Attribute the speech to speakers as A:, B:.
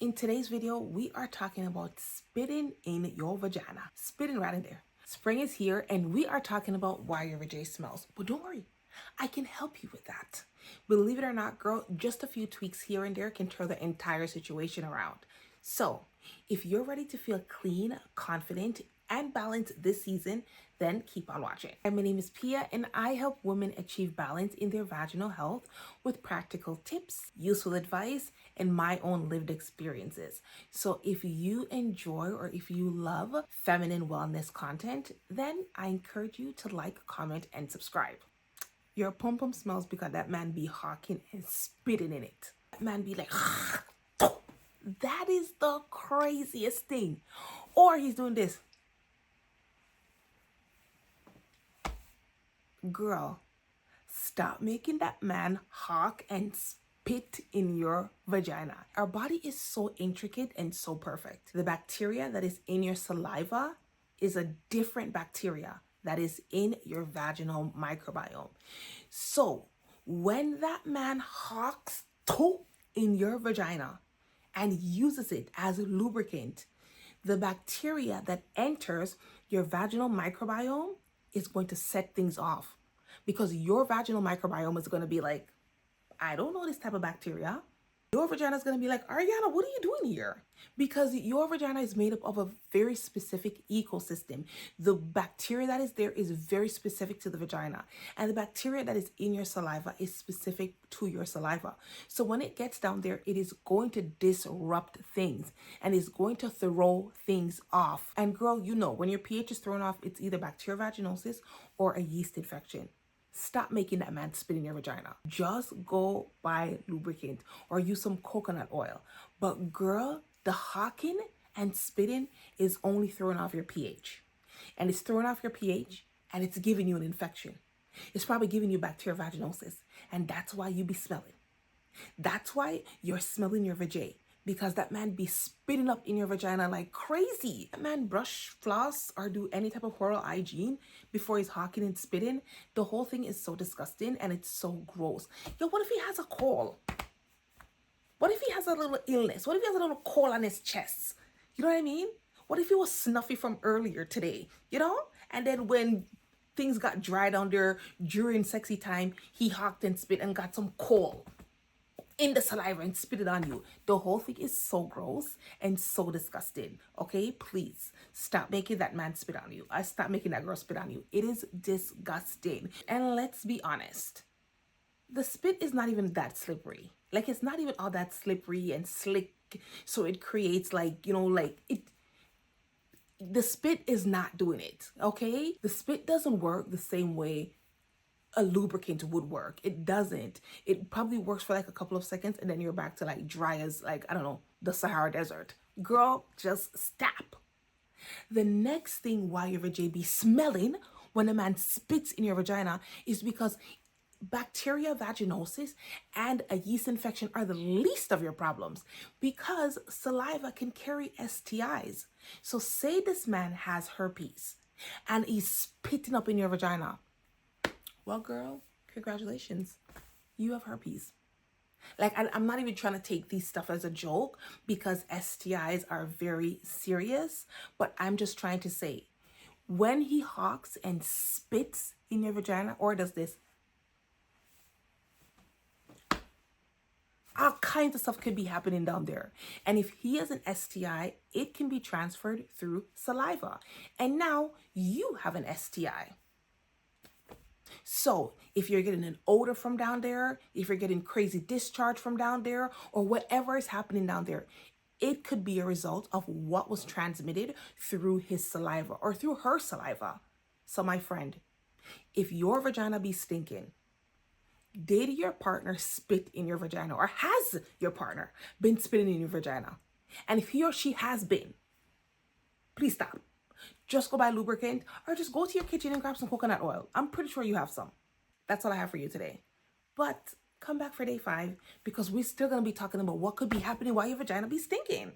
A: In today's video, we are talking about spitting in your vagina. Spitting right in there. Spring is here and we are talking about why your vagina smells. But don't worry, I can help you with that. Believe it or not, girl, just a few tweaks here and there can turn the entire situation around. So, if you're ready to feel clean, confident, and balanced this season, then keep on watching. My name is Pia and I help women achieve balance in their vaginal health with practical tips, useful advice, and my own lived experiences. So if you enjoy or if you love feminine wellness content, then I encourage you to like, comment, and subscribe. Your pum pum smells because that man be hawking and spitting in it. That man be like, that is the craziest thing. Or he's doing this. Girl, stop making that man hawk and spit in your vagina. Our body is so intricate and so perfect. The bacteria that is in your saliva is a different bacteria that is in your vaginal microbiome. So when that man hawks in your vagina and uses it as a lubricant, the bacteria that enters your vaginal microbiome is going to set things off, because your vaginal microbiome is going to be like, I don't know this type of bacteria. Your vagina is going to be like, Ariana, what are you doing here? Because your vagina is made up of a very specific ecosystem. The bacteria that is there is very specific to the vagina. And the bacteria that is in your saliva is specific to your saliva. So when it gets down there, it is going to disrupt things and is going to throw things off. And girl, you know, when your pH is thrown off, it's either bacterial vaginosis or a yeast infection. Stop making that man spit in your vagina. Just go buy lubricant or use some coconut oil. But girl, the hawking and spitting is only throwing off your pH. And it's throwing off your pH and it's giving you an infection. It's probably giving you bacterial vaginosis. And that's why you be smelling. That's why you're smelling your vajay. Because that man be spitting up in your vagina like crazy. That man brush, floss, or do any type of oral hygiene before he's hawking and spitting. The whole thing is so disgusting and it's so gross. Yo, what if he has a cold? What if he has a little illness? What if he has a little cold on his chest? You know what I mean? What if he was snuffy from earlier today? You know? And then when things got dry down there during sexy time, he hawked and spit and got some cold in the saliva and spit it on you. The whole thing is so gross and so disgusting. Okay, please stop making that man spit on you. I stop making that girl spit on you. It is disgusting. And let's be honest, the spit is not even that slippery. Like, it's not even all that slippery and slick, so it creates like, you know, like it. The spit is not doing it. Okay, the spit doesn't work the same way a lubricant would work. It doesn't. It probably works for like a couple of seconds and then you're back to like dry as, like, I don't know, the Sahara Desert. Girl, just stop. The next thing why your vagina be smelling when a man spits in your vagina is because bacterial vaginosis and a yeast infection are the least of your problems, because saliva can carry STIs. So say this man has herpes and he's spitting up in your vagina. Well, girl, congratulations. You have herpes. Like, I'm not even trying to take these stuff as a joke because STIs are very serious. But I'm just trying to say, when he hawks and spits in your vagina or does this, all kinds of stuff could be happening down there. And if he has an STI, it can be transferred through saliva. And now you have an STI. So if you're getting an odor from down there, if you're getting crazy discharge from down there, or whatever is happening down there, it could be a result of what was transmitted through his saliva or through her saliva. So my friend, if your vagina be stinking, did your partner spit in your vagina, or has your partner been spitting in your vagina? And if he or she has been, please stop. Just go buy lubricant or just go to your kitchen and grab some coconut oil. I'm pretty sure you have some. That's all I have for you today. But come back for day 5 because we're still going to be talking about what could be happening while your vagina be stinking.